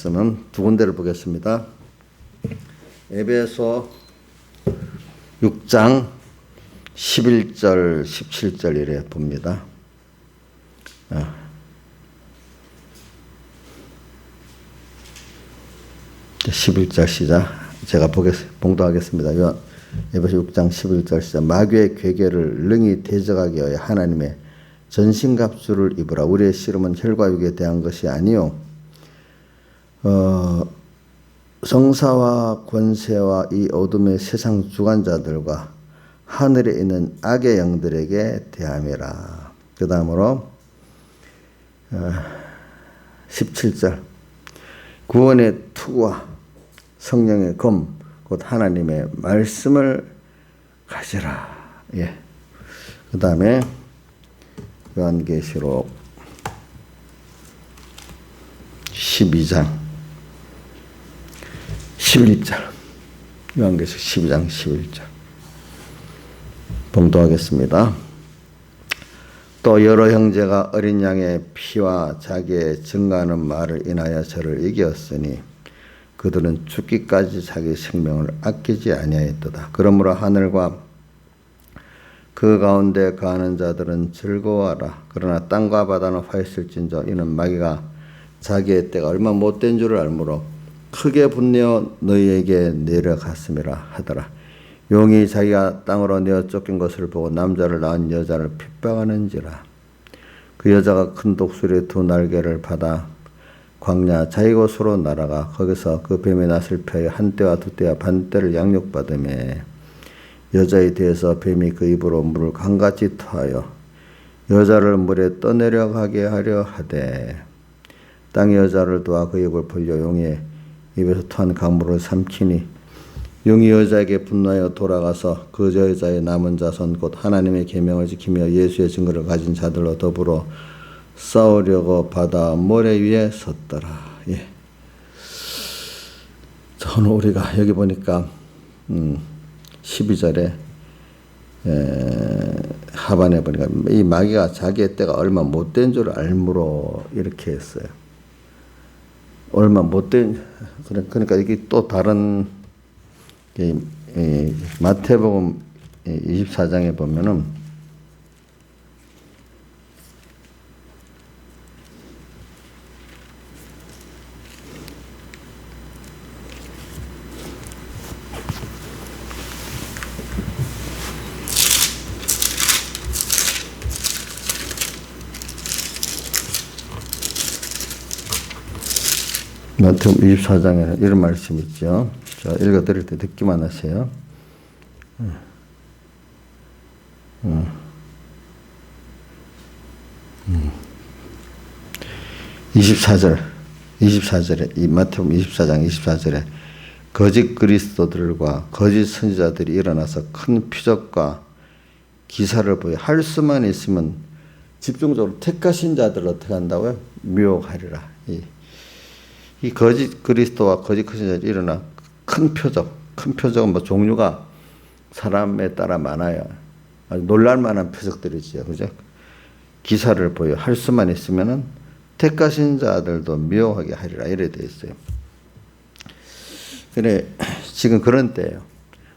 말씀은 두 군데를 보겠습니다. 에베소 6장 11절 17절 이래 봅니다. 11절 시작. 제가 봉독하겠습니다. 에베소 6장 11절 시작. 마귀의 괴계를 능히 대적하기 위하여 하나님의 전신갑주를 입으라. 우리의 씨름은 혈과 육에 대한 것이 아니요 성사와 권세와 이 어둠의 세상 주관자들과 하늘에 있는 악의 영들에게 대함이라. 그 다음으로 17절 구원의 투구와 성령의 검 곧 하나님의 말씀을 가지라. 예. 그 다음에 요한계시록 12장 11절 요한계시록 12장 11절 봉독하겠습니다. 또 여러 형제가 어린 양의 피와 자기의 증거하는 말을 인하여 저를 이겼으니 그들은 죽기까지 자기 생명을 아끼지 아니하였도다. 그러므로 하늘과 그 가운데 거하는 자들은 즐거워하라. 그러나 땅과 바다는 화했을진저 이는 마귀가 자기의 때가 얼마 못된 줄을 알므로 크게 분내어 너희에게 내려갔음이라 하더라. 용이 자기가 땅으로 내어 쫓긴 것을 보고 남자를 낳은 여자를 핍박하는지라. 그 여자가 큰 독수리의 두 날개를 받아 광야 자기 곳으로 날아가 거기서 그 뱀의 낯을 펴여 한 떼와 두 떼와 반 떼를 양육받으며 여자에 대해서 뱀이 그 입으로 물을 강같이 토하여 여자를 물에 떠내려가게 하려 하되 땅이 여자를 도와 그 입을 벌려 용의 입에서 토한 강물을 삼키니 용이 여자에게 분노하여 돌아가서 그 여자의 남은 자손 곧 하나님의 계명을 지키며 예수의 증거를 가진 자들로 더불어 싸우려고 바다 모래 위에 섰더라. 예. 오늘 우리가 여기 보니까 12절에 하반에 보니까 이 마귀가 자기의 때가 얼마 못된 줄 알므로 이렇게 했어요. 얼마 못된 그러니까 이게 또 다른 마태복음 24장에 보면은 마태복음 24장에는 이런 말씀이 있죠. 자, 읽어드릴 때 듣기만 하세요. 24절에 이 마태복음 24장 24절에 거짓 그리스도들과 거짓 선지자들이 일어나서 큰 표적과 기사를 보여 할 수만 있으면 집중적으로 택하신 자들을 어떻게 한다고요? 미혹하리라. 이 거짓 그리스도와 거짓 선지자들이 일어나 큰 표적은 뭐 종류가 사람에 따라 많아요. 아주 놀랄만한 표적들이지요, 그죠? 기사를 보여 할 수만 있으면은 택하신 자들도 미워하게 하리라 이래 돼 있어요. 그래 지금 그런 때예요.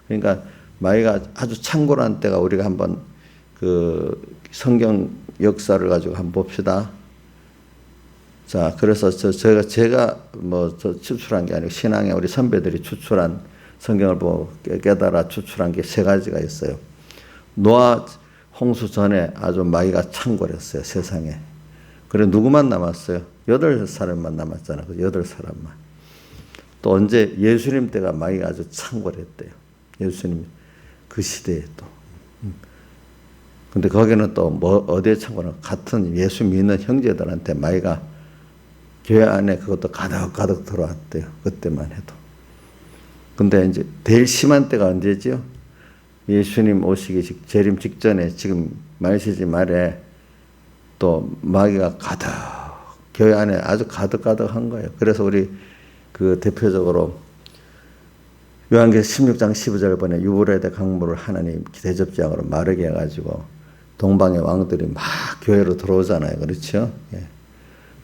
그러니까 마귀가 아주 창궐한 때가 우리가 한번 그 성경 역사를 가지고 한번 봅시다. 자, 그래서 제가 뭐 추출한 게 아니고 신앙의 우리 선배들이 추출한 성경을 보고 깨달아 추출한 게 세 가지가 있어요. 노아 홍수 전에 아주 마귀가 창궐했어요, 세상에. 그래 누구만 남았어요? 8사람만 남았잖아. 그 8사람만. 또 언제 예수님 때가 마귀가 아주 창궐했대요. 예수님 그 시대에 또. 근데 거기는 또 뭐 어디에 창궐은 같은 예수 믿는 형제들한테 마귀가 교회 안에 그것도 가득 들어왔대요. 그때만 해도. 근데 이제 제일 심한 때가 언제지요? 예수님 오시기 재림 직전에 지금 말세지 말에 또 마귀가 교회 안에 아주 가득한 거예요. 그래서 우리 그 대표적으로 요한계시록 16장 15절 보내 유브라데 강물을 하나님 대접장으로 마르게 해가지고 동방의 왕들이 막 교회로 들어오잖아요. 그렇죠? 예.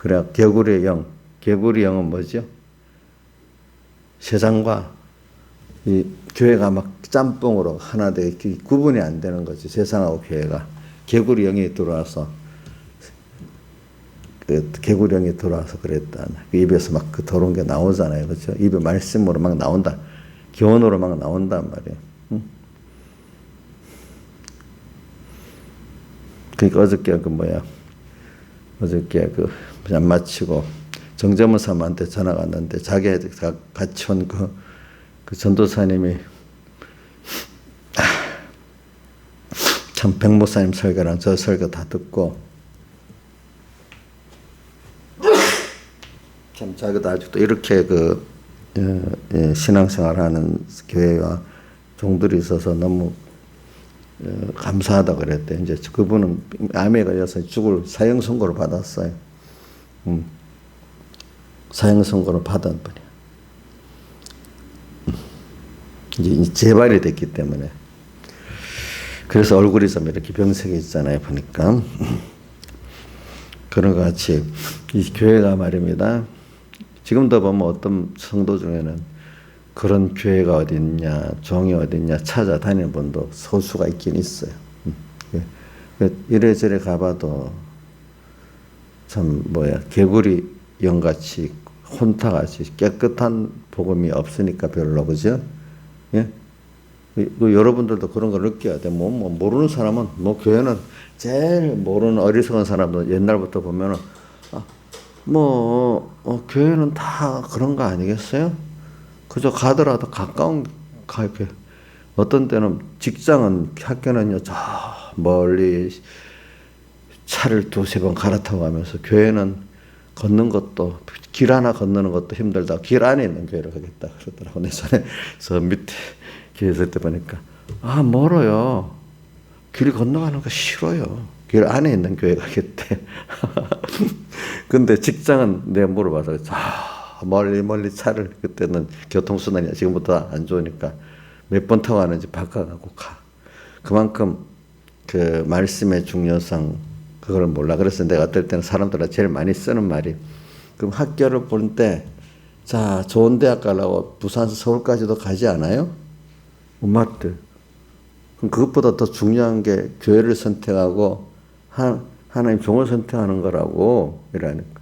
그래 개구리의 영은 뭐죠? 세상과 이 교회가 막 짬뽕으로 하나 되게 구분이 안 되는 거지. 세상하고 교회가. 개구리 영이 들어와서 개구리 영이 들어와서 그랬다. 입에서 막 그 더러운 게 나오잖아요. 그렇죠? 입에 말씀으로 막 나온다. 교훈으로 막 나온단 말이에요. 응? 그러니까 어저께 어저께 안 마치고 정재문 사모한테 전화가 왔는데 자기 같이 온 그 전도사님이 참 백목사님 설교랑 저 설교 다 듣고 참 자기도 아직도 이렇게 신앙생활하는 교회와 종들이 있어서 너무 감사하다 그랬대. 이제 그분은 암에 걸려서 죽을 사형 선고를 받았어요. 사형 선고를 받은 분이야. 이제 재발이 됐기 때문에. 그래서 얼굴이 좀 이렇게 병색이 있잖아요. 보니까. 그런 것 같이 이 교회가 말입니다. 지금도 보면 어떤 성도 중에는 그런 교회가 어딨냐, 종이 어딨냐 찾아다니는 분도 소수가 있긴 있어요. 이래저래 가봐도 참 개구리 영같이 혼타같이 깨끗한 복음이 없으니까 별로, 그죠? 예? 여러분들도 그런 걸 느껴야 돼. 모르는 사람은, 교회는 제일 모르는 어리석은 사람도 옛날부터 보면은, 교회는 다 그런 거 아니겠어요? 그저 가더라도 이렇게. 어떤 때는 직장은, 학교는요, 저 멀리 차를 두세 번 갈아타고 가면서 교회는 걷는 것도, 길 하나 건너는 것도 힘들다. 길 안에 있는 교회를 가겠다. 그러더라고. 내 전에 저 밑에 교회 있을 때 보니까, 멀어요. 길 건너가는 거 싫어요. 길 안에 있는 교회 가겠대. 근데 직장은 내가 물어봐서, 멀리 차를, 그때는 교통수단이 지금보다 안 좋으니까 몇 번 타고 가는지 바꿔가고 가. 그만큼 그 말씀의 중요성, 그걸 몰라. 그래서 내가 어떨 때는 사람들이 제일 많이 쓰는 말이, 그럼 학교를 볼 때, 좋은 대학 가려고 부산에서 서울까지도 가지 않아요? 맞대. 그럼 그것보다 더 중요한 게 교회를 선택하고 하나님 종을 선택하는 거라고, 이러니까.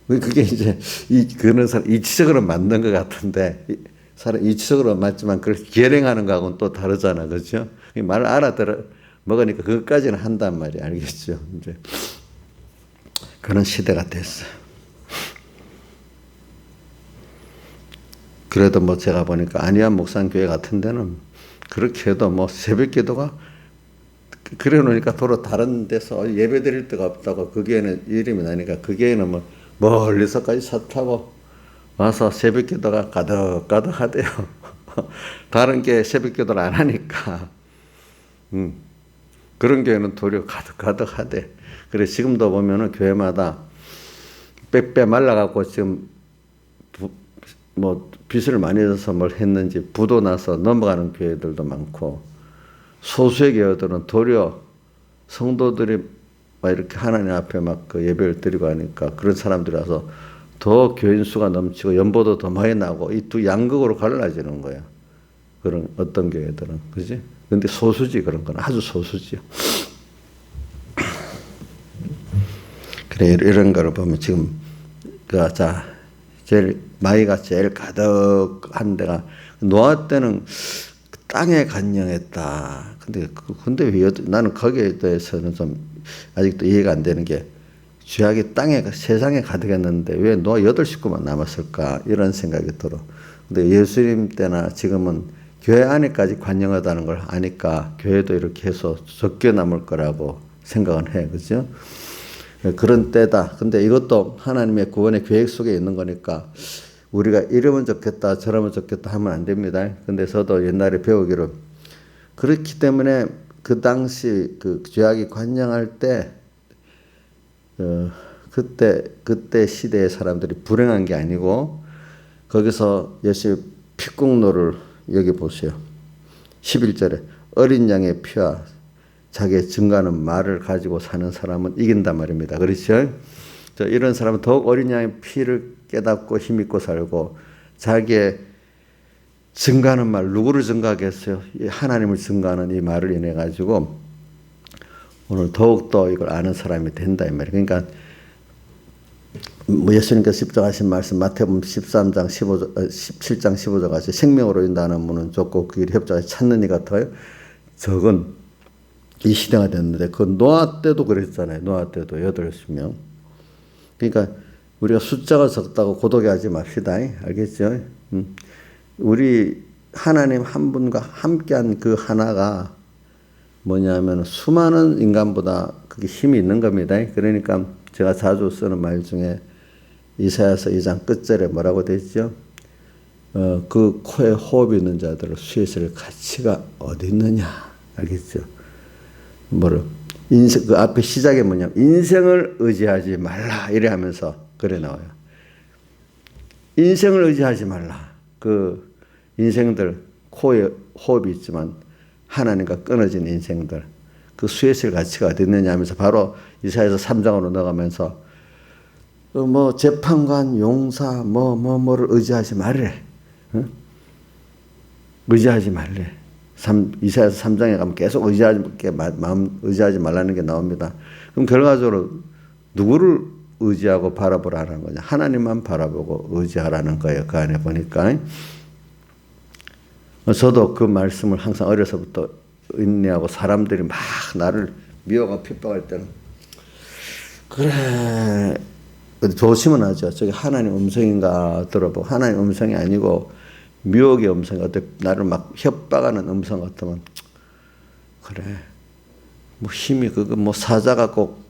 그게 이제 그런 사람 이치적으로 맞는 것 같은데, 사람 이치적으로 맞지만 그걸 기행하는 거하고는 또 다르잖아, 그렇죠? 말을 알아들어 먹으니까 그것까지는 한단 말이야, 알겠죠? 이제 그런 시대가 됐어요. 그래도 제가 보니까 안희환 목사님 교회 같은 데는 그렇게 해도 새벽 기도가 그래 놓으니까 도로 다른 데서 예배 드릴 데가 없다고 그 교회는 이름이 나니까 그 교회는 멀리서까지 차 타고 와서 새벽 기도가 가득가득 하대요. 다른 게 새벽 기도를 안 하니까. 그런 교회는 도리어 가득가득 하대. 그래 지금도 보면은 교회마다 빼빼 말라갖고 지금 빚을 많이 져서 뭘 했는지 부도 나서 넘어가는 교회들도 많고, 소수의 교회들은 도리어 성도들이 이렇게 하나님 앞에 예배를 드리고 하니까 그런 사람들이 와서 더 교인 수가 넘치고 연보도 더 많이 나고 이 두 양극으로 갈라지는 거야. 그런 어떤 교회들은, 그지? 근데 소수지, 그런 건 아주 소수지. 그래, 이런 거를 보면 지금 제일 마이가 제일 가득한 데가 노아 때는 땅에 간영했다. 근데 왜 나는 거기에 대해서는 좀 아직도 이해가 안 되는 게, 죄악이 세상에 가득했는데 왜 노아 8식구만 남았을까, 이런 생각이 들어. 근데 예수님 때나 지금은 교회 안에까지 관영하다는 걸 아니까 교회도 이렇게 해서 적게 남을 거라고 생각은 해, 그죠? 그런 때다. 근데 이것도 하나님의 구원의 계획 속에 있는 거니까 우리가 이러면 좋겠다 저러면 좋겠다 하면 안 됩니다. 근데 저도 옛날에 배우기로, 그렇기 때문에 그 당시 그 죄악이 관영할 때 그때 시대의 사람들이 불행한 게 아니고, 거기서 예수의 피국노를 여기 보세요. 11절에 어린 양의 피와 자기의 증거하는 말을 가지고 사는 사람은 이긴단 말입니다. 그렇죠? 이런 사람은 더욱 어린 양의 피를 깨닫고 힘있고 살고, 자기의 증가하는 말, 누구를 증가하겠어요? 하나님을 증가하는 이 말을 인해 가지고 오늘 더욱더 이걸 아는 사람이 된다 이 말이에요. 그러니까 예수님께서 십자가하신 말씀 마태복음 13장 17장 15절 같이 생명으로 인도하는 문은 좁고 그 길이 협착하지 찾는 이 같아요. 적은 이 시대가 됐는데 그 노아 때도 그랬잖아요. 노아 때도 8명. 그러니까 우리가 숫자가 적다고 고독해하지 맙시다. 알겠죠? 우리 하나님 한 분과 함께한 그 하나가 뭐냐면 수많은 인간보다 그게 힘이 있는 겁니다. 그러니까 제가 자주 쓰는 말 중에 이사야서 2장 끝절에 뭐라고 되어 있죠? 그 코에 호흡이 있는 자들을 수에서 가치가 어디 있느냐. 알겠죠? 인생, 그 앞에 시작이 뭐냐면 인생을 의지하지 말라. 이래 하면서 그래 나와요. 인생을 의지하지 말라. 그 인생들 코에 호흡이 있지만 하나님과 끊어진 인생들 그 수에 쓸 가치가 어디 있느냐 하면서 바로 이사야서 3장으로 나가면서 뭐 재판관, 용사 뭐를 의지하지 말래. 응? 의지하지 말래. 이사야서 3장에 가면 계속 의지하지 말라는 게 나옵니다. 그럼 결과적으로 누구를 의지하고 바라보라는 거냐? 하나님만 바라보고 의지하라는 거예요. 그 안에 보니까. 저도 그 말씀을 항상 어려서부터 인내하고 사람들이 막 나를 미워하고 핍박할 때는 그래 조심은 하죠. 저게 하나님 음성인가 들어보고 하나님 음성이 아니고 미혹의 음성이 어떻게 나를 막 협박하는 음성 같으면 그래 뭐 힘이 그거 뭐 사자가 꼭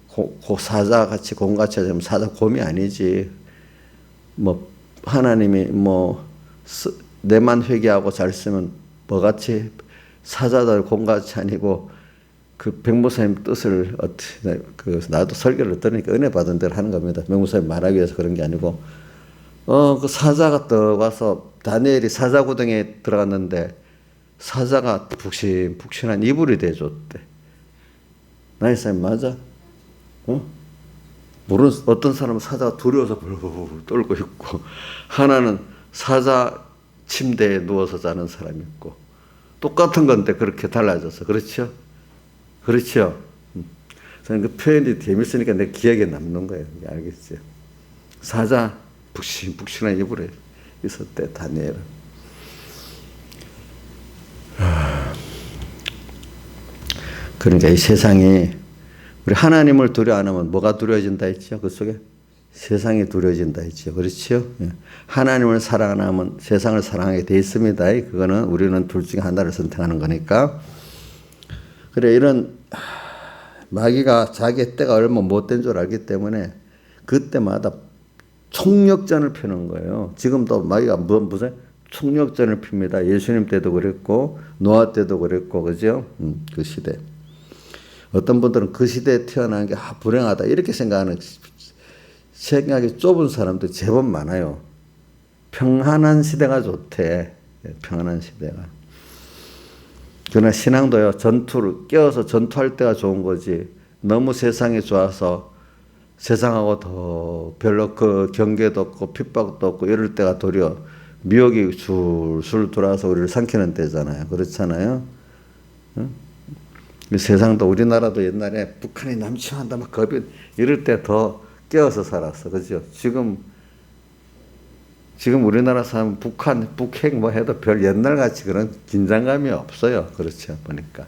사자같이 곰같이 하자면 사자 곰이 아니지 뭐 하나님이 뭐 내만 회개하고 잘 쓰면 뭐같이 사자들 곰같이 아니고 그 백모사님 뜻을 어떻게 나도 설교를 들으니까 은혜 받은 대로 하는 겁니다. 백모사님 말하기 위해서 그런 게 아니고 그 사자가 떠와서 다니엘이 사자 구덩이에 들어갔는데 사자가 푹신푹신한 이불이 돼줬대. 나이사님 맞아? 모르는 어떤 사람은 사자가 두려워서 벌벌 떨고 있고 하나는 사자 침대에 누워서 자는 사람이 있고 똑같은 건데 그렇게 달라져서 그렇죠? 그렇죠? 저는 그 표현이 재밌으니까 내 기억에 남는 거예요. 알겠죠? 사자 푹신푹신한 이불에 있었대 다니엘은. 그러니까 이 세상이 우리 하나님을 두려워 안 하면 뭐가 두려워진다 했죠? 그 속에 세상이 두려워진다 했죠. 그렇죠? 하나님을 사랑 안 하면 세상을 사랑하게 돼 있습니다. 그거는 우리는 둘 중에 하나를 선택하는 거니까. 그래 이런 마귀가 자기의 때가 얼마 못된 줄 알기 때문에 그때마다 총력전을 펴는 거예요. 지금도 마귀가 무슨 총력전을 핍니다. 예수님 때도 그랬고 노아 때도 그랬고 그죠? 그 시대. 어떤 분들은 그 시대에 태어난 게 불행하다 이렇게 생각하는 생각이 좁은 사람도 제법 많아요. 평안한 시대가 좋대. 평안한 시대가. 그러나 신앙도요. 전투를 끼어서 전투할 때가 좋은 거지. 너무 세상이 좋아서 세상하고 더 별로 그 경계도 없고 핍박도 없고 이럴 때가 도리어 미혹이 술술 돌아서 우리를 삼키는 때잖아요. 그렇잖아요. 응? 세상도 우리나라도 옛날에 북한이 남침한다 막 겁이 이럴 때 더 깨어서 살았어. 그죠? 지금 우리나라 사람 북핵 뭐 해도 별 옛날 같이 그런 긴장감이 없어요. 그렇죠. 보니까.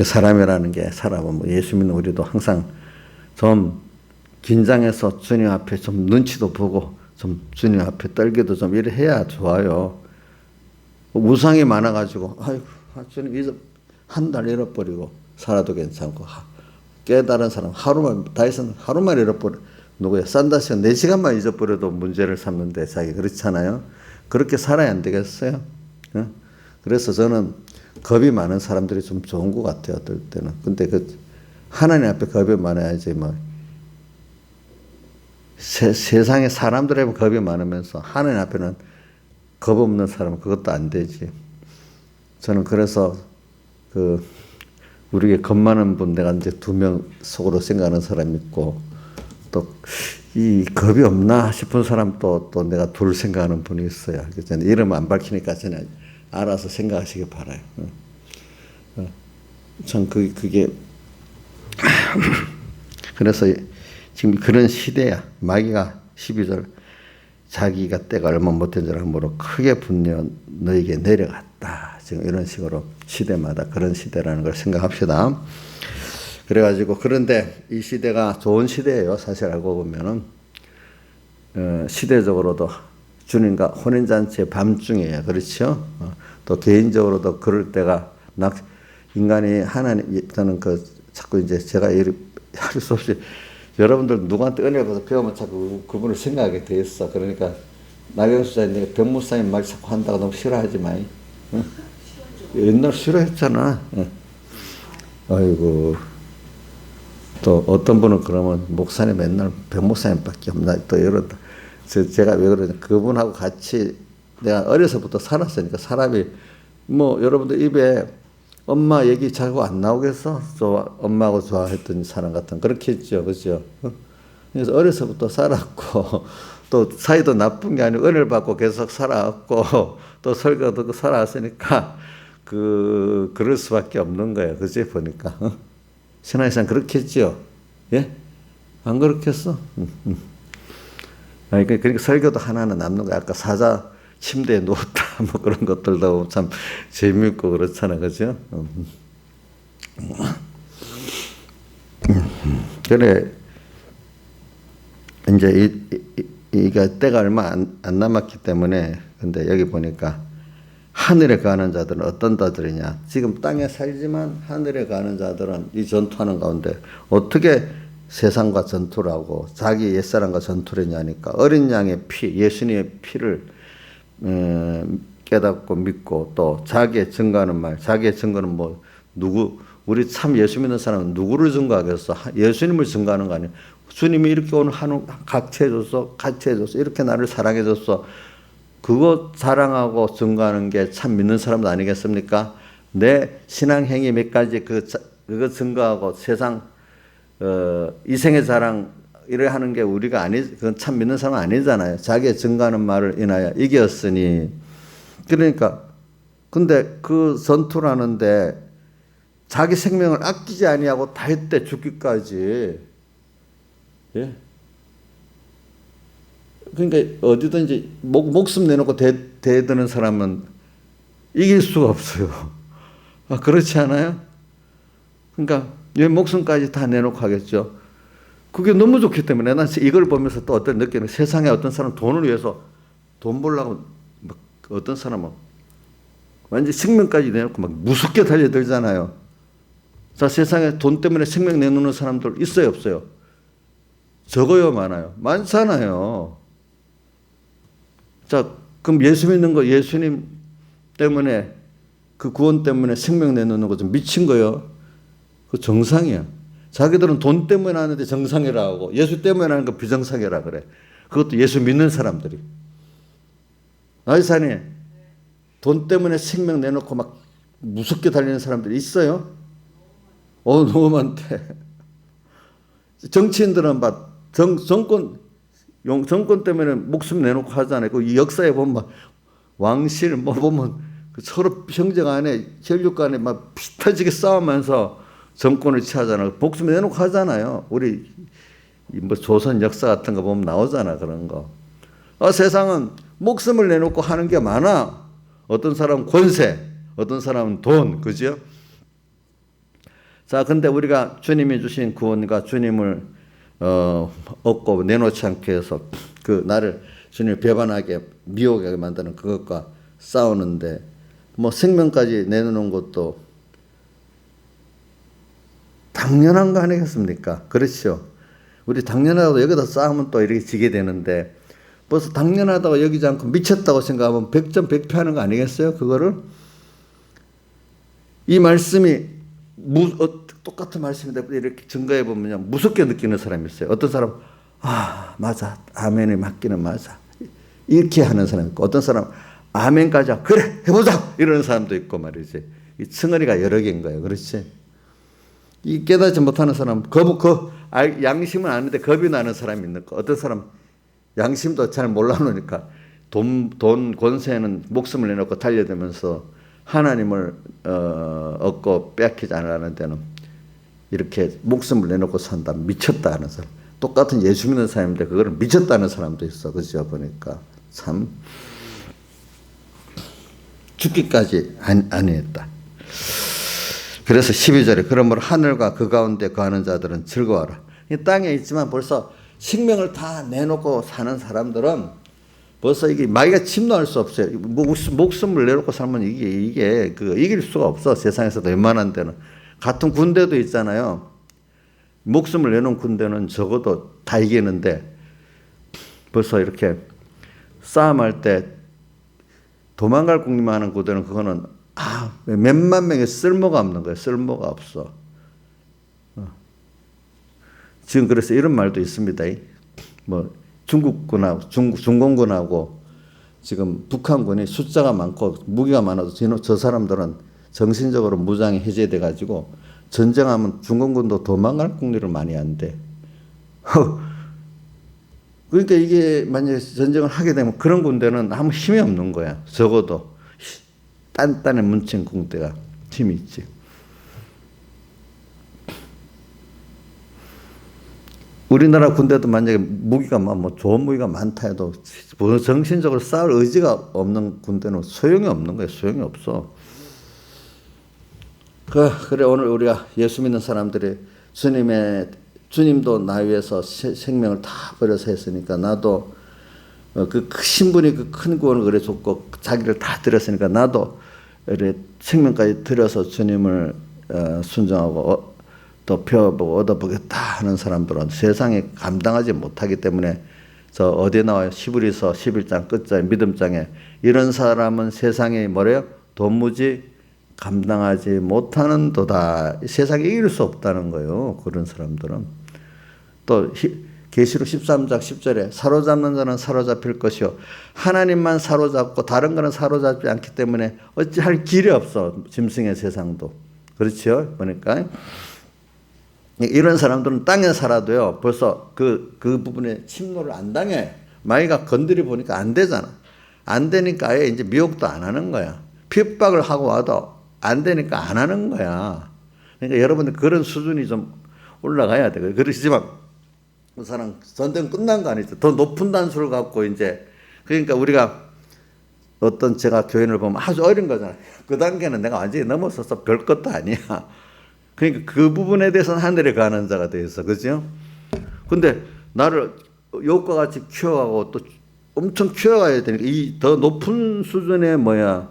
사람이라는 게 사람은 예수 믿는 우리도 항상 좀 긴장해서 주님 앞에 좀 눈치도 보고 좀 주님 앞에 떨기도 좀 이래 해야 좋아요. 우상이 많아가지고 아이고 주님 한 달 잃어버리고 살아도 괜찮고 깨달은 사람 다윗은 하루만 잃어버려 누구야 산다시가 4시간만 잊어버려도 문제를 삼는데 자기 그렇잖아요. 그렇게 살아야 안 되겠어요? 그래서 저는 겁이 많은 사람들이 좀 좋은 것 같아요. 어떨 때는. 근데 하나님 앞에 겁이 많아야지 뭐 세상에 사람들에게 겁이 많으면서 하나님 앞에는 겁 없는 사람은 그것도 안 되지. 저는 그래서 우리에게 겁 많은 분 내가 이제 2명 속으로 생각하는 사람이 있고 또 이 겁이 없나 싶은 사람 또 내가 둘 생각하는 분이 있어요. 저는 이름 안 밝히니까 저는 알아서 생각하시기 바라요. 참 그게 그래서 지금 그런 시대야. 마귀가 12절 자기가 때가 얼마 못된 줄 알므로 크게 분노 너에게 내려갔다. 지금 이런 식으로 시대마다 그런 시대라는 걸 생각합시다. 그래가지고 그런데 이 시대가 좋은 시대예요. 사실 알고 보면은 시대적으로도 주님과 혼인잔치의 밤중이에요. 그렇죠? 또 개인적으로도 그럴 때가 인간이 하나님 저는 자꾸 이제 제가 할 수 없이 여러분들 누구한테 은혜를 받아서 배우면 자꾸 그분을 생각하게 돼 있어. 그러니까 나경수 자님 변무사님 말 자꾸 한다고 너무 싫어하지 마이. 응? 옛날 싫어했잖아. 응. 아이고. 또 어떤 분은 그러면 목사님 맨날 변무사님밖에 없나 또 이런다. 제가 왜 그러냐. 그분하고 같이 내가 어려서부터 살았으니까 사람이 뭐 여러분들 입에 엄마 얘기 자꾸 안 나오겠어? 엄마하고 좋아했던 사람 같은 그렇게 했죠. 그죠? 그래서 어려서부터 살았고 또 사이도 나쁜 게 아니고 은혜를 받고 계속 살아왔고 또 설교 듣고 살아왔으니까 그럴 수밖에 없는 거예요. 그지? 보니까. 신앙생활 그렇게 했죠? 예? 안 그렇게 했어? 아니, 그러니까 설교도 하나는 남는 거야. 아까 사자 침대에 누웠다 뭐 그런 것들도 참 재미있고 그렇잖아. 그죠? 그래 이제 이게 때가 얼마 안 남았기 때문에 근데 여기 보니까 하늘에 가는 자들은 어떤 자들이냐. 지금 땅에 살지만 하늘에 가는 자들은 이 전투하는 가운데 어떻게 세상과 전투를 하고 자기 옛사람과 전투를 했냐니까 어린 양의 피, 예수님의 피를 깨닫고 믿고 또 자기의 증거하는 말, 자기의 증거는 뭐 우리 참 예수 믿는 사람은 누구를 증거하겠어? 예수님을 증거하는 거 아니야. 주님이 이렇게 오늘 같이 해줬어, 같이 해줬어, 이렇게 나를 사랑해줬어. 그거 자랑하고 증거하는 게 참 믿는 사람도 아니겠습니까? 내 신앙 행위 몇 가지 그거 증거하고 세상 이생의 자랑 이래 하는 게 우리가 그건 참 믿는 사람은 아니잖아요. 자기의 증거하는 말을 인하여 이겼으니. 그러니까 근데 그 전투를 하는데 자기 생명을 아끼지 아니하고 다 했대. 죽기까지. 예? 그러니까 어디든지 목숨 내놓고 대드는 사람은 이길 수가 없어요. 아, 그렇지 않아요? 그러니까 왜 목숨까지 다 내놓고 하겠죠? 그게 너무 좋기 때문에 난 이걸 보면서 또 어떤 느끼는 세상에 어떤 사람 돈을 위해서 돈 벌려고 막 어떤 사람은 완전 생명까지 내놓고 막 무섭게 달려들잖아요. 자, 세상에 돈 때문에 생명 내놓는 사람들 있어요, 없어요? 적어요, 많아요? 많잖아요. 자, 그럼 예수 믿는 거 예수님 때문에 그 구원 때문에 생명 내놓는 거 좀 미친 거예요. 그 정상이야. 자기들은 돈 때문에 하는데 정상이라 하고 예수 때문에 하는 거 비정상이라 그래. 그것도 예수 믿는 사람들이. 나이산이 돈 때문에 생명 내놓고 막 무섭게 달리는 사람들이 있어요? 너무 많대. 정치인들은 막 정권 때문에 목숨 내놓고 하잖아요. 그 역사에 보면 왕실 뭐 보면 서로 형제 간에 혈육 간에 막 피 터지게 싸우면서 정권을 취하잖아요. 목숨 내놓고 하잖아요. 우리 뭐 조선 역사 같은 거 보면 나오잖아, 그런 거. 세상은 목숨을 내놓고 하는 게 많아. 어떤 사람은 권세, 어떤 사람은 돈, 그죠? 자, 근데 우리가 주님이 주신 구원과 주님을 얻고 내놓지 않게 해서 그 나를 주님을 배반하게 미혹하게 만드는 그것과 싸우는데 뭐 생명까지 내놓는 것도 당연한 거 아니겠습니까? 그렇죠. 우리 당연하다고 여기다 싸우면 또 이렇게 지게 되는데 벌써 당연하다고 여기지 않고 미쳤다고 생각하면 100점 100패 하는 거 아니겠어요? 그거를 이 말씀이 똑같은 말씀인데 이렇게 증거해 보면 무섭게 느끼는 사람이 있어요. 어떤 사람 맞아, 아멘이 맞기는 맞아 이렇게 하는 사람이 있고 어떤 사람 아멘까지 그래 해보자 이러는 사람도 있고 말이지. 이 층어리가 여러 개인 거예요. 그렇지? 이 깨닫지 못하는 사람 양심은 아는데 겁이 나는 사람이 있는 거. 어떤 사람 양심도 잘 몰라놓으니까 돈 권세에는 목숨을 내놓고 달려들면서 하나님을 얻고 빼앗기지 않으라는 데는 이렇게 목숨을 내놓고 산다. 미쳤다 하는 사람. 똑같은 예수 믿는 사람인데 그거를 미쳤다는 사람도 있어. 그죠? 보니까 참 죽기까지 아니했다. 그래서 12절에 그러므로 하늘과 그 가운데 거하는 자들은 즐거워라. 이 땅에 있지만 벌써 생명을 다 내놓고 사는 사람들은 벌써 이게 마귀가 침노할 수 없어요. 목숨을 내놓고 살면 이게 이길 수가 없어. 세상에서도 웬만한 데는. 같은 군대도 있잖아요. 목숨을 내놓은 군대는 적어도 다 이기는데 벌써 이렇게 싸움할 때 도망갈 궁리만 군대는 그거는 몇만 명의 쓸모가 없는 거예요. 쓸모가 없어. 지금 그래서 이런 말도 있습니다. 뭐 중국군하고 중공군하고 지금 북한군이 숫자가 많고 무기가 많아도 저 사람들은 정신적으로 무장이 해제돼 가지고 전쟁하면 중공군도 도망갈 궁리를 많이 한대. 그러니까 이게 만약에 전쟁을 하게 되면 그런 군대는 아무 힘이 없는 거야. 적어도 단단히 뭉친 군대가 힘이 있지. 우리나라 군대도 만약에 무기가 뭐 좋은 무기가 많다 해도 정신적으로 싸울 의지가 없는 군대는 소용이 없는 거예요. 소용이 없어. 그래 오늘 우리가 예수 믿는 사람들이 주님도 나 위해서 생명을 다 버려서 했으니까 나도 그 크신 분이 그 큰 구원을 그래 줬고 자기를 다 드렸으니까 나도 생명까지 드려서 주님을 순종하고 또 배워보고 얻어보겠다 하는 사람들은 세상에 감당하지 못하기 때문에 저 어디에 나와요? 히브리서 11장 끝자에 믿음장에 이런 사람은 세상에 뭐래요? 도무지 감당하지 못하는 도다. 세상에 이길 수 없다는 거예요. 그런 사람들은. 또 계시록 13장 10절에 사로잡는 자는 사로잡힐 것이요 하나님만 사로잡고 다른 거는 사로잡지 않기 때문에 어찌할 길이 없어. 짐승의 세상도. 그렇죠? 보니까 이런 사람들은 땅에 살아도요 벌써 그 부분에 침노를 안 당해. 마귀가 건드려 보니까 안 되잖아. 안 되니까 아예 이제 미혹도 안 하는 거야. 핍박을 하고 와도 안 되니까 안 하는 거야. 그러니까 여러분들 그런 수준이 좀 올라가야 돼. 그러시지만 그 사람 전쟁 끝난 거 아니죠. 더 높은 단수를 갖고 이제 그러니까 우리가 어떤 제가 교인을 보면 아주 어린 거잖아요. 그 단계는 내가 완전히 넘어서서 별 것도 아니야. 그러니까 그 부분에 대해서는 하늘에 가는 자가 돼 있어. 그죠? 근데 나를 욕과 같이 키워가고 또 엄청 키워가야 되니까 이 더 높은 수준의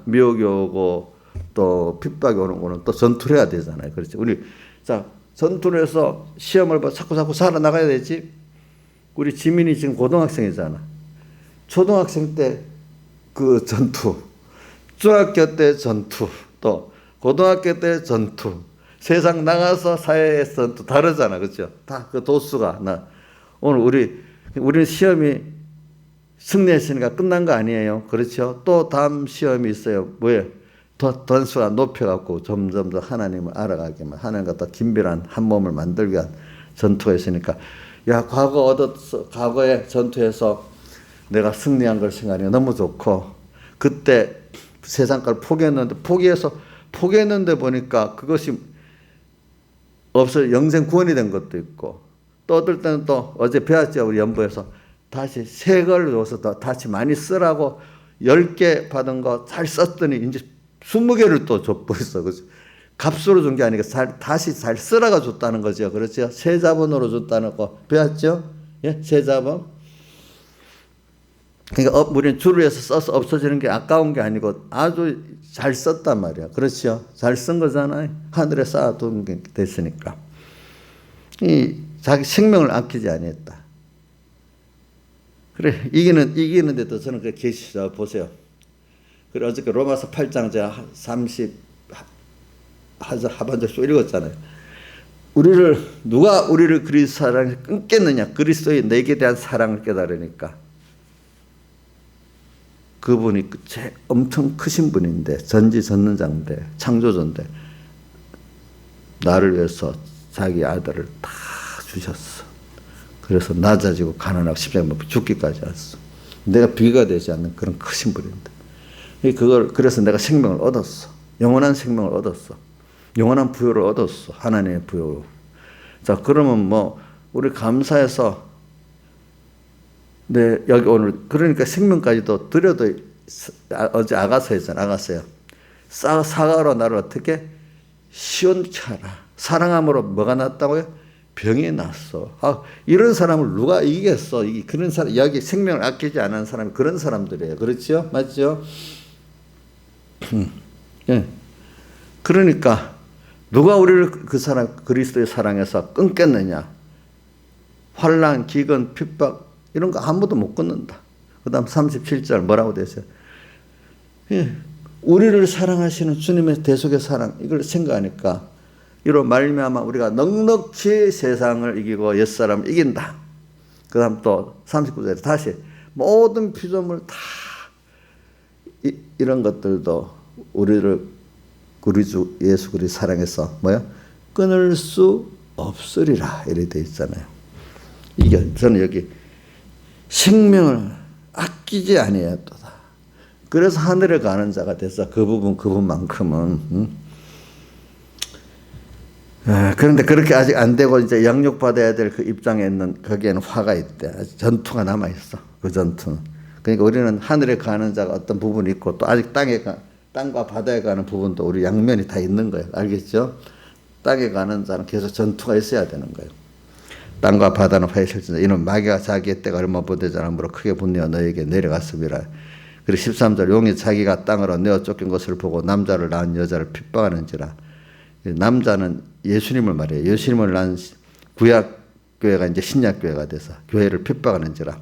미혹이 오고 또 핍박이 오는 거는 또 전투를 해야 되잖아요. 그렇죠? 우리 자 전투를 해서 시험을 자꾸 살아나가야 되지. 우리 지민이 지금 고등학생이잖아. 초등학생 때 그 전투, 중학교 때 전투, 또 고등학교 때 전투. 세상 나가서 사회에서 또 다르잖아. 그렇죠? 다 그 도수가 오늘 우리는 시험이 승리했으니까 끝난 거 아니에요. 그렇죠? 또 다음 시험이 있어요. 뭐예요? 더 던수가 높여갖고 점점 더 하나님을 알아가게만 하나님과 더 긴밀한 한 몸을 만들기 위한 전투가 있으니까 과거의 전투에서 내가 승리한 걸 생각하니 너무 좋고 그때 세상 걸 포기했는데 보니까 그것이 없어 영생 구원이 된 것도 있고 또 어떨 때는 또 어제 배웠죠. 우리 연부에서 다시 새 걸 줘서 다시 많이 쓰라고 10개 받은 거 잘 썼더니 이제 20개를 또 줬어. 그렇죠? 값으로 준 게 아니라 다시 잘 쓰라가 줬다는 거죠. 그렇죠? 새 자본으로 줬다는 거 배웠죠? 예? 새 자본. 그러니까 우리는 주를 위해서 써서 없어지는 게 아까운 게 아니고 아주 잘 썼단 말이야. 그렇죠? 잘 쓴 거잖아요. 하늘에 쌓아둔 게 됐으니까. 자기 생명을 아끼지 아니했다. 그래 이기는데도 저는 그 계시죠. 보세요. 그래 어저께 로마서 8장 제가 30 하반절 쭉 읽었잖아요. 누가 우리를 그리스도 사랑에 끊겠느냐? 그리스도의 내게 대한 사랑을 깨달으니까. 그분이 엄청 크신 분인데 전지전능자인데 창조주인데 나를 위해서 자기 아들을 다 주셨어. 그래서 낮아지고 가난하고 십자가에 못 죽기까지 왔어. 내가 비교가 되지 않는 그런 크신 분인데. 그래서 내가 생명을 얻었어. 영원한 생명을 얻었어. 영원한 부요를 얻었어. 하나님의 부요로. 자, 그러면 뭐, 우리 감사해서, 네, 여기 오늘, 그러니까 생명까지도 드려도, 어제 아가서 했잖아, 아가서요. 사과로 나를 어떻게 시원케 하라. 사랑함으로 뭐가 났다고요? 병이 났어. 이런 사람을 누가 이기겠어? 그런 사람, 여기 생명을 아끼지 않은 사람이 그런 사람들이에요. 그렇죠? 맞죠? 예. 그러니까, 누가 우리를 그 사랑, 그리스도의 사랑에서 끊겠느냐? 환난, 기근, 핍박, 이런 거 아무도 못 끊는다. 그 다음 37절 뭐라고 되세요? 예. 우리를 사랑하시는 주님의 대속의 사랑, 이걸 생각하니까, 이로 말미암아 우리가 넉넉히 세상을 이기고 옛사람을 이긴다. 그 다음 또 39절에 다시 모든 피조물 다 이런 것들도 우리를 우리 주 예수 그리스도 사랑해서 뭐야? 끊을 수 없으리라 이렇게 되어 있잖아요. 이게 저는 여기 생명을 아끼지 아니하였도다. 그래서 하늘에 가는 자가 돼서 그분만큼은 그런데 그렇게 아직 안 되고 이제 양육받아야 될 그 입장에 있는 거기에는 화가 있대. 아직 전투가 남아 있어. 그 전투는. 그러니까 우리는 하늘에 가는 자가 어떤 부분이 있고 또 아직 땅과 바다에 가는 부분도 우리 양면이 다 있는 거예요. 알겠죠? 땅에 가는 자는 계속 전투가 있어야 되는 거예요. 땅과 바다는 화해실진다. 이는 마귀가 자기의 때가 얼마 보되지 않으므로 크게 분내어 너에게 내려갔음이라. 그리고 13절 용이 자기가 땅으로 내어 쫓긴 것을 보고 남자를 낳은 여자를 핍박하는지라. 남자는 예수님을 말해요. 예수님을 낳은 구약교회가 이제 신약교회가 돼서 교회를 핍박하는지라.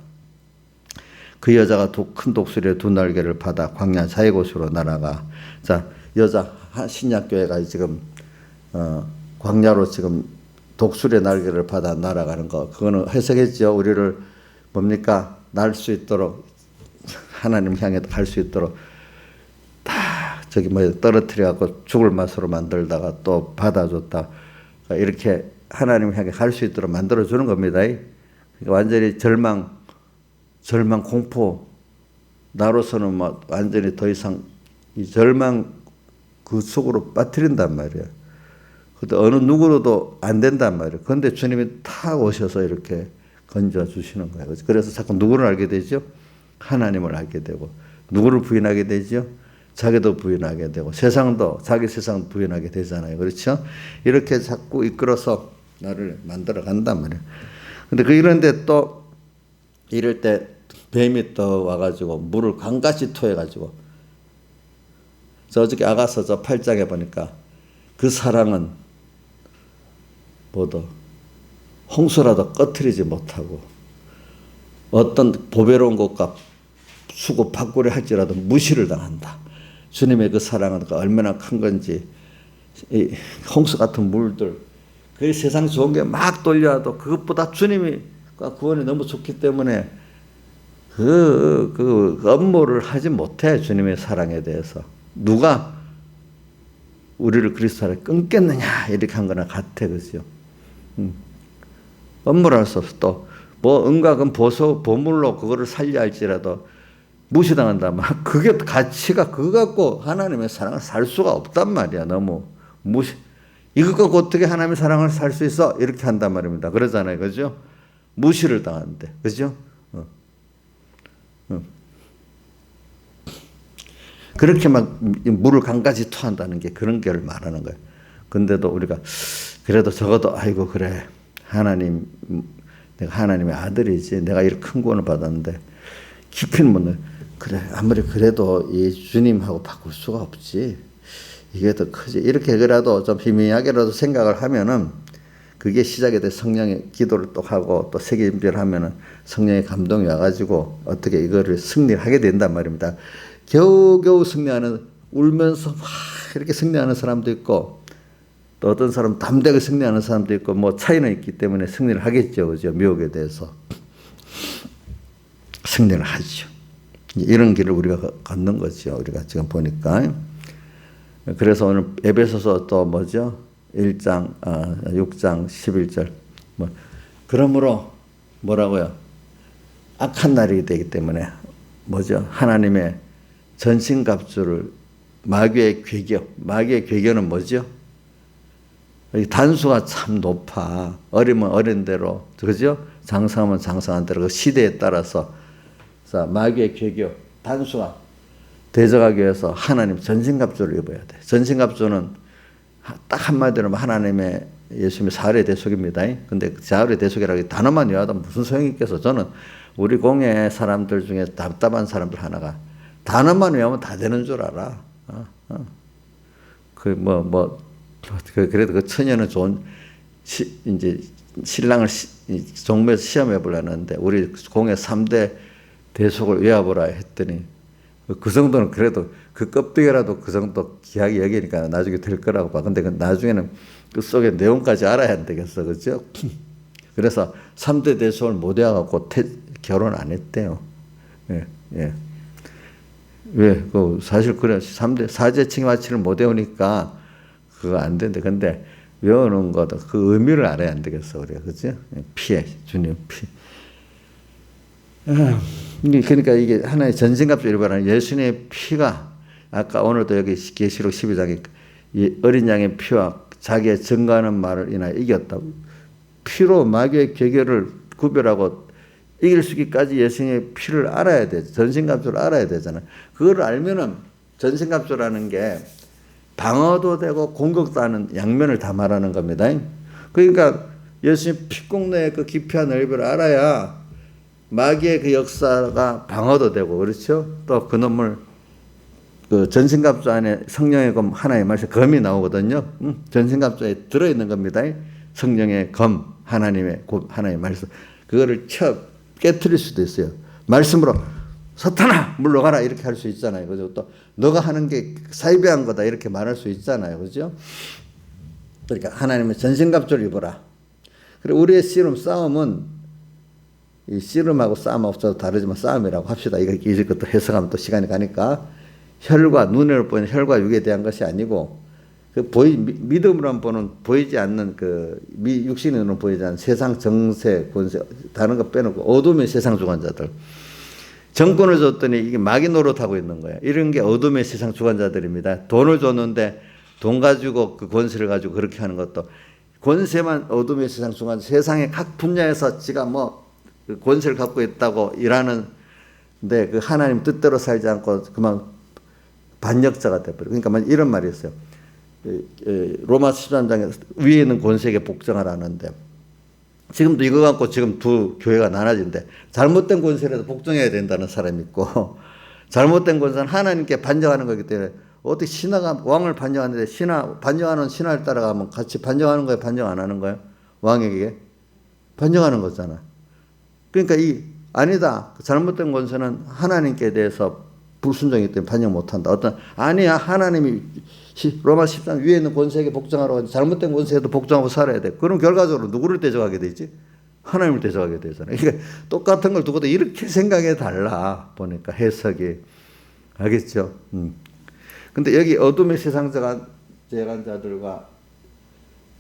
그 여자가 큰 독수리의 두 날개를 받아 광야 자의 곳으로 날아가. 자, 여자 신약교회가 지금 광야로 지금 독수리의 날개를 받아 날아가는 거. 그거는 해석했죠. 우리를 뭡니까? 날 수 있도록 하나님 향해 갈 수 있도록 다 저기 떨어뜨려 갖고 죽을 맛으로 만들다가 또 받아줬다. 이렇게 하나님 향해 갈 수 있도록 만들어 주는 겁니다. 그러니까 완전히 절망, 공포. 나로서는 막 완전히 더 이상 이 절망 그 속으로 빠뜨린단 말이에요. 근데 어느 누구로도 안 된단 말이에요. 그런데 주님이 탁 오셔서 이렇게 건져 주시는 거예요. 그래서 자꾸 누구를 알게 되죠? 하나님을 알게 되고. 누구를 부인하게 되죠? 자기도 부인하게 되고. 세상도 자기 세상 부인하게 되잖아요. 그렇죠? 이렇게 자꾸 이끌어서 나를 만들어 간단 말이에요. 근데 이런데 또 이럴 때 뱀이 또 와가지고 물을 강같이 토해가지고. 저 어저께 아가서 저 8장에 보니까 그 사랑은 뭐도 홍수라도 꺼트리지 못하고 어떤 보배로운 것과 수고 받고려 할지라도 무시를 당한다. 주님의 그 사랑은 얼마나 큰 건지 이 홍수 같은 물들 그 세상 좋은 게 막 돌려와도 그것보다 주님이 구원이 너무 좋기 때문에 그 업무를 하지 못해. 주님의 사랑에 대해서 누가 우리를 그리스도를 끊겠느냐 이렇게 한 거나 같아. 그죠? 업무를 할 수 없어. 또 뭐 은과 보물로 그거를 살려 할지라도 무시당한단 말이야. 그게 가치가 그거 갖고 하나님의 사랑을 살 수가 없단 말이야. 너무 무시. 이거 갖고 어떻게 하나님의 사랑을 살 수 있어? 이렇게 한단 말입니다. 그러잖아요. 그죠? 무시를 당하는데. 그죠? 그렇게 막 물을 강까지 토한다는 게 그런 게를 말하는 거예요. 근데도 우리가 그래도 적어도 아이고 그래 내가 하나님의 아들이지 내가 이렇게 큰 구원을 받았는데 깊이는 못 그래 아무리 그래도 이 주님하고 바꿀 수가 없지 이게 더 크지 이렇게 그래도 좀 희미하게라도 생각을 하면은 그게 시작이 돼 성령의 기도를 또 하고 또 세계인별을 하면은 성령의 감동이 와가지고 어떻게 이거를 승리를 하게 된단 말입니다. 겨우겨우 승리하는 울면서 막 이렇게 승리하는 사람도 있고 또 어떤 사람 담대하게 승리하는 사람도 있고 뭐 차이는 있기 때문에 승리를 하겠죠. 그죠? 미혹에 대해서 승리를 하죠. 이런 길을 우리가 걷는 거죠. 우리가 지금 보니까. 그래서 오늘 에베소서 또 뭐죠? 1장, 6장, 11절. 뭐 그러므로 뭐라고요? 악한 날이 되기 때문에 뭐죠? 하나님의 전신갑주를 마귀의 괴교, 마귀의 괴교는 뭐죠? 단수가 참 높아. 어리면 어린 대로, 그죠? 장성하면 장성한 대로 그 시대에 따라서 마귀의 괴교, 단수가 대적하기 위해서 하나님 전신갑주를 입어야 돼. 전신갑주는 딱 한마디로 하나님의 예수님의 사활의 대속입니다. 근데 사활의 대속이라고 단어만 외워도 무슨 소용이 있겠어. 저는 우리 공예 사람들 중에 답답한 사람들 하나가 단어만 외우면 다 되는 줄 알아. 그래도 그 처녀는 좋은 이제 신랑을 종묘에서 시험해 보려는데 우리 공예 3대 대속을 외워보라 했더니 그 정도는 그래도 그 껍데기라도 그 정도 귀하게 여기니까 나중에 될 거라고 봐. 근데 그 나중에는 그 속에 내용까지 알아야 안 되겠어. 그죠? 그래서 3대 대속을 못 외워갖고 결혼 안 했대요. 예, 예. 왜? 사실 그래. 3대, 사제칭 마치를 못 외우니까 그거 안 된대. 근데 외우는 것도 그 의미를 알아야 안 되겠어. 우리가. 그죠? 피해. 주님 피. 그러니까 이게 하나의 전신갑주 일반하는 예수님의 피가 아까 오늘도 여기 계시록 12장에 어린 양의 피와 자기의 증거하는 말을 인하여 이겼다고. 피로 마귀의 괴계를 구별하고 이길 수 있기까지 예수님의 피를 알아야 돼. 전신갑주를 알아야 되잖아. 그걸 알면은 전신갑주라는 게 방어도 되고 공격도 하는 양면을 다 말하는 겁니다. 그러니까 예수님 피공로의 그 깊이와 넓이를 알아야 마귀의 그 역사가 방어도 되고, 그렇죠? 또 그놈을 그 전신갑주 안에 성령의 검 하나의 말씀 검이 나오거든요. 전신갑주에 들어있는 겁니다. 성령의 검 하나님의 말씀 그거를 깨트릴 수도 있어요. 말씀으로 사탄아 물러가라 이렇게 할 수 있잖아요. 그죠? 또 너가 하는 게 사이비한 거다 이렇게 말할 수 있잖아요. 그죠? 그러니까 하나님의 전신갑주를 입어라. 그리고 우리의 싸움은 이 씨름하고 싸움하고 다르지만 싸움이라고 합시다. 이제 것도 해석하면 또 시간이 가니까 혈과 눈으로 보이는 혈과 육에 대한 것이 아니고 믿음으로 보는 보이지 않는 육신으로 보이지 않는 세상 정세 권세 다른 거 빼놓고 어둠의 세상 주관자들 정권을 줬더니 이게 마귀 노릇하고 있는 거예요. 이런 게 어둠의 세상 주관자들입니다. 돈을 줬는데 돈 가지고 그 권세를 가지고 그렇게 하는 것도 권세만 어둠의 세상 주관자 세상의 각 분야에서 지가 그 권세를 갖고 있다고 일하는데 그 하나님 뜻대로 살지 않고 그만 반역자가 돼버려. 그러니까 이런 말이 있어요. 로마 13장에 위에 있는 권세에게 복종하라는데 지금도 이거 갖고 지금 두 교회가 나눠진대. 잘못된 권세라도 복종해야 된다는 사람이 있고 잘못된 권세는 하나님께 반역하는 거기 때문에 어떻게 신하가 왕을 반역하는데 반역하는 신하를 따라가면 같이 반역하는 거예요? 반역 안 하는 거예요? 왕에게 반역하는 거잖아. 그러니까 아니다. 잘못된 권세는 하나님께 대해서 불순종이기 때문에 반역 못한다. 아니야. 하나님이 로마 13장 위에 있는 권세에게 복종하라고 하지 잘못된 권세에도 복종하고 살아야 돼. 그럼 결과적으로 누구를 대적하게 되지? 하나님을 대적하게 되잖아. 그러니까 똑같은 걸 두고도 이렇게 생각이 달라. 보니까 해석이. 알겠죠? 근데 여기 어둠의 세상 재간자들과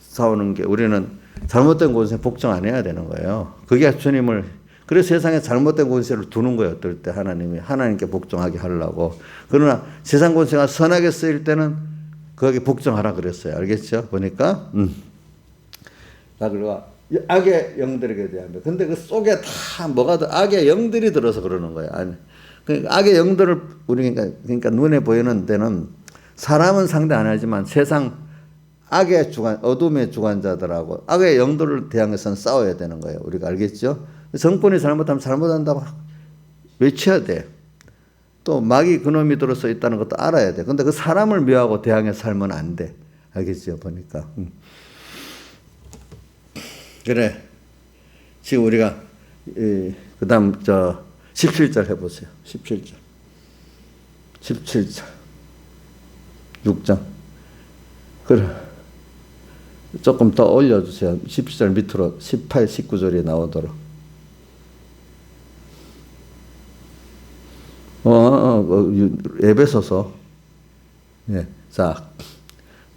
싸우는 게 우리는 잘못된 권세에 복종 안 해야 되는 거예요. 그게 주님을 그래서 세상에 잘못된 권세를 두는 거예요. 어떨 때 하나님이 하나님께 복종하게 하려고. 그러나 세상 권세가 선하게 쓰일 때는 거기에 복종하라 그랬어요. 알겠죠? 보니까 그리고 악의 영들에게 대한 근데 그 속에 다 악의 영들이 들어서 그러는 거예요. 그러니까 악의 영들을 그러니까 눈에 보이는 데는 사람은 상대 안 하지만 세상 악의 어둠의 주관자들하고 악의 영들을 대항해서는 싸워야 되는 거예요. 우리가 알겠죠? 정권이 잘못하면 잘못한다고 외쳐야 돼. 또 마귀 그놈이 들어서 있다는 것도 알아야 돼. 근데 그 사람을 묘하고 대항해서 살면 안 돼. 알겠죠? 보니까. 그래. 지금 우리가 그 다음 17절 해보세요. 17절. 6장. 그래. 조금 더 올려주세요. 17절 밑으로 18, 19절이 나오도록. 에베소서. 예. 자,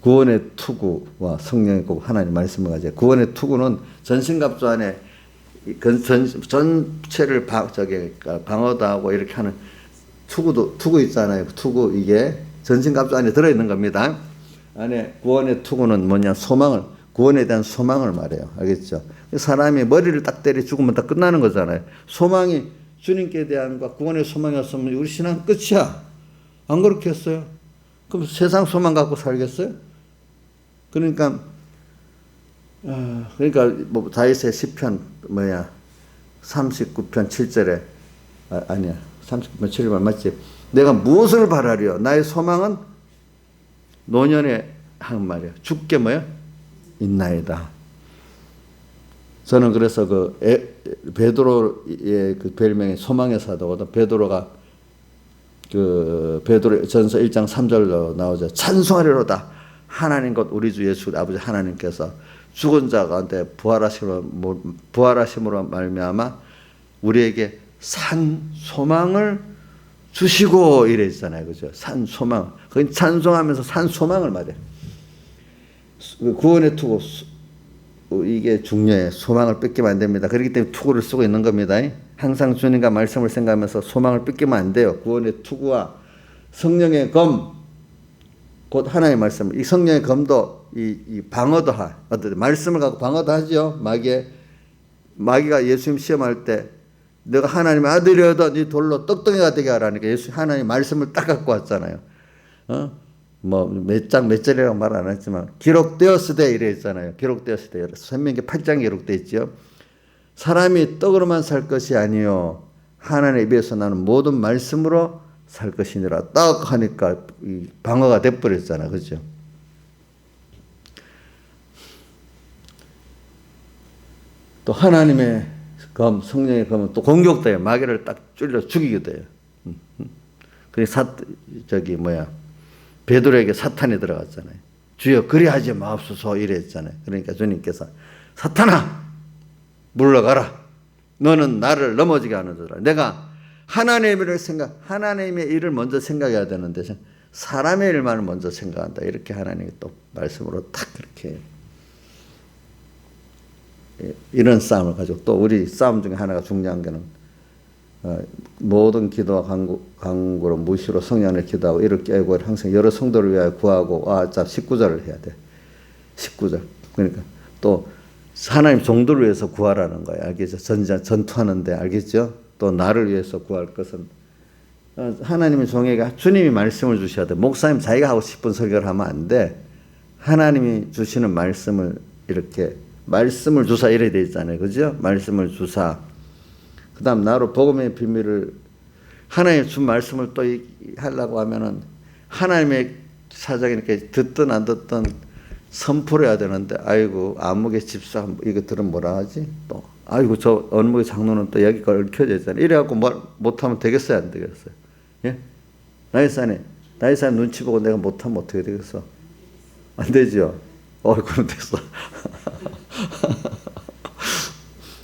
구원의 투구와 성령의 꼭 하나님 말씀을 가지고 구원의 투구는 전신갑주 안에 전체를 방어도 하고 이렇게 하는 투구 있잖아요. 투구 이게 전신갑주 안에 들어있는 겁니다. 안에 구원의 투구는 뭐냐? 구원에 대한 소망을 말해요. 알겠죠? 사람이 머리를 딱 때려 죽으면 다 끝나는 거잖아요. 소망이 주님께 대한과 구원의 소망이 없으면 우리 신앙 끝이야. 안 그렇게 했어요? 그럼 세상 소망 갖고 살겠어요? 그러니까 뭐 다윗의 시편 39편 7절에 아니야 39편 7절 맞지? 내가 무엇을 바라려? 나의 소망은 노년에 한 말이야. 죽게 있나이다. 저는 그래서 베드로의 그 별명이 소망의 사도거든. 베드로가 베드로 전서 1장 3절로 나오죠. 찬송하리로다. 하나님 곧 우리 주 예수 아버지 하나님께서 죽은 자 가운데 부활하심으로 말미암아 우리에게 산 소망을 주시고 이래 있잖아요. 그죠? 산 소망. 그건 찬송하면서 산 소망을 말해. 구원의 투구 이게 중요해. 소망을 뺏기면 안 됩니다. 그렇기 때문에 투구를 쓰고 있는 겁니다. 항상 주님과 말씀을 생각하면서 소망을 뺏기면 안 돼요. 구원의 투구와 성령의 검, 곧 하나님의 말씀. 이 성령의 검도 이 방어도 말씀을 갖고 방어도 하죠. 마귀가 예수님 시험할 때 내가 하나님의 아들이어도 네 돌로 떡덩이가 되게 하라니까 하나님 말씀을 딱 갖고 왔잖아요. 몇 장 몇 절이라고 말 안 했지만 기록되었으되 이래 있잖아요. 기록되었으되 신명기 8장에 기록되어 있죠. 사람이 떡으로만 살 것이 아니요 하나님의 입에서 나는 모든 말씀으로 살 것이니라. 딱 하니까 방어가 돼버렸잖아. 그죠? 또 하나님의 검, 성령의 검은 또 공격돼요. 마귀를 딱 찔러 죽이게 돼요. 그래서 베드로에게 사탄이 들어갔잖아요. 주여 그리하지 마옵소서 이랬잖아요. 그러니까 주님께서 사탄아 물러가라. 너는 나를 넘어지게 하는 자라. 내가 하나님의 일을 먼저 생각해야 되는데 사람의 일만을 먼저 생각한다. 이렇게 하나님이 또 말씀으로 탁 그렇게 이런 싸움을 가지고 또 우리 싸움 중에 하나가 중요한 게는 모든 기도와 간구로 무시로 성령을 기도하고 이를 깨고 항상 여러 성도를 위하여 구하고 19절을 해야 돼. 19절. 그러니까 또 하나님 종들을 위해서 구하라는 거예요. 알겠죠? 전투하는데 알겠죠? 또 나를 위해서 구할 것은 하나님의 종에게 주님이 말씀을 주셔야 돼. 목사님 자기가 하고 싶은 설교를 하면 안 돼. 하나님이 주시는 말씀을 이렇게 말씀을 주사 이래 돼 있잖아요. 그죠? 말씀을 주사. 그 다음 나로 복음의 비밀을 하나님 준 말씀을 또 하려고 하면은 하나님의 사장이 이렇게 듣든 안 듣든 선포를 해야 되는데 아이고 안목의 집사 이거 들으면 뭐라 하지? 또 아이고 저 언목의 장로는 또 여기가 얽혀져 있잖아요. 이래갖고 못하면 되겠어요? 안 되겠어요? 예? 나의 사람 눈치 보고 내가 못하면 어떻게 되겠어? 안 되죠? 그럼 됐어.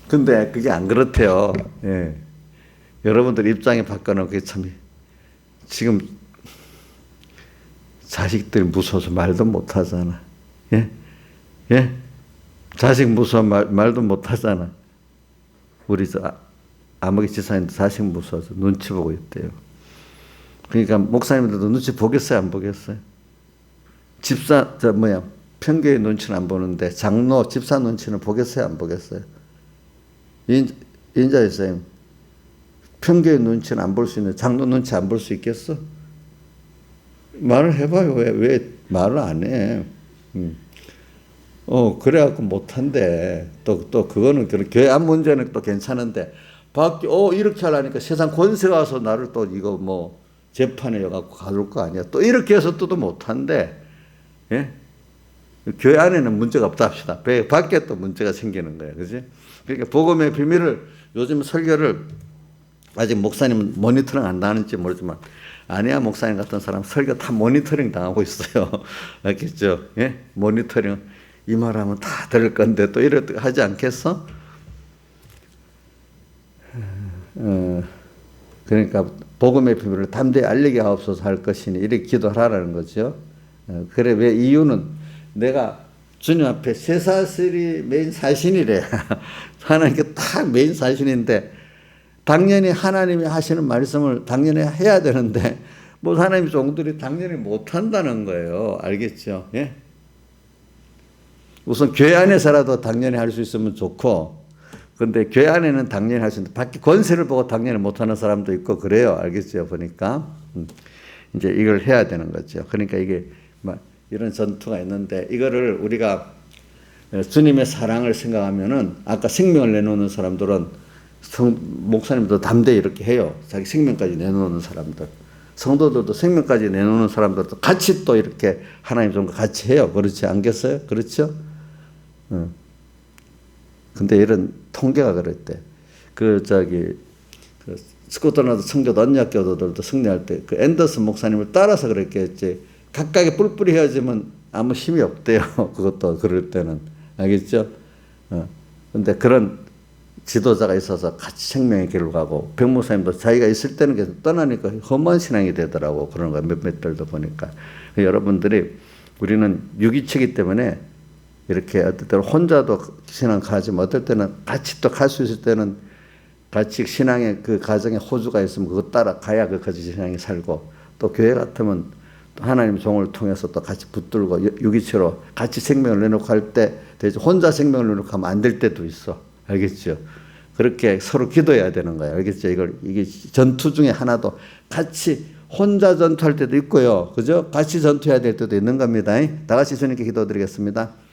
근데 그게 안 그렇대요. 예. 여러분들 입장에 바꿔놓은 그게 참 지금 자식들이 무서워서 말도 못 하잖아. 예? 예? 자식 무서워 말도 못 하잖아. 우리 아무개 지사님도 자식 무서워서 눈치 보고 있대요. 그러니까 목사님들도 눈치 보겠어요? 안 보겠어요? 평교의 눈치는 안 보는데 장로, 집사 눈치는 보겠어요? 안 보겠어요? 인자의 쌤, 평교의 눈치는 안 볼 수 있는데 장로 눈치 안 볼 수 있겠어? 말을 해봐요. 왜 말을 안 해? 그래갖고 못한대. 또 그거는 교회 안 문제는 또 괜찮은데 밖에 이렇게 하려니까 세상 권세가 와서 나를 또 이거 재판에 여갖고 가둘 거 아니야. 또 이렇게 해서 또 못한대. 예? 교회 안에는 문제가 없다 합시다. 밖에 또 문제가 생기는 거예요. 그지? 그러니까 복음의 비밀을 요즘 설교를 아직 목사님은 모니터링 안 당하는지 모르지만 아니야 목사님 같은 사람 설교 다 모니터링 당하고 있어요. 알겠죠? 예? 모니터링 이 말하면 다 들을 건데 또 이렇게 하지 않겠어? 그러니까 복음의 비밀을 담대히 알리게 하옵소서 할 것이니 이렇게 기도하라는 거죠. 그래 왜 이유는 내가 주님 앞에 쇠사슬이 맨 사신이래. 하나님께 딱 메인 사신인데 당연히 하나님이 하시는 말씀을 당연히 해야 되는데 뭐 하나님 종들이 당연히 못한다는 거예요. 알겠죠? 예? 우선 교회 안에서라도 당연히 할 수 있으면 좋고, 근데 교회 안에는 당연히 할 수 있는데 밖에 권세를 보고 당연히 못하는 사람도 있고 그래요. 알겠죠? 보니까 이제 이걸 해야 되는 거죠. 그러니까 이게 막 이런 전투가 있는데 이거를 우리가 주님의 사랑을 생각하면은 아까 생명을 내놓는 사람들은 목사님도 담대히 이렇게 해요. 자기 생명까지 내놓는 사람들. 성도들도 생명까지 내놓는 사람들도 같이 또 이렇게 하나님 좀 같이 해요. 그렇지 않겠어요? 그렇죠? 근데 이런 통계가 그랬대. 그 스코틀랜드 성교도 언약교도들도 승리할 때 그 앤더슨 목사님을 따라서 그랬겠지. 각각의 뿔뿔이 헤어지면 아무 힘이 없대요. 그것도 그럴 때는. 알겠죠? 근데 그런 지도자가 있어서 같이 생명의 길을 가고, 백목사님도 자기가 있을 때는 계속 떠나니까 험한 신앙이 되더라고. 그런 거 몇몇들도 보니까. 여러분들이 우리는 유기체이기 때문에 이렇게 어떨 때는 혼자도 신앙 가지만 어떨 때는 같이 또 갈 수 있을 때는 같이 신앙의 그 가정에 호주가 있으면 그거 따라 가야 그 거짓 신앙이 살고, 또 교회 같으면 또 하나님 종을 통해서 또 같이 붙들고 유기체로 같이 생명을 내놓고 할 때 되지. 혼자 생명을 내놓고 하면 안 될 때도 있어. 알겠죠? 그렇게 서로 기도해야 되는 거예요. 알겠죠? 이게 전투 중에 하나도 같이 혼자 전투할 때도 있고요. 그죠? 같이 전투해야 될 때도 있는 겁니다. 다 같이 주님께 기도드리겠습니다.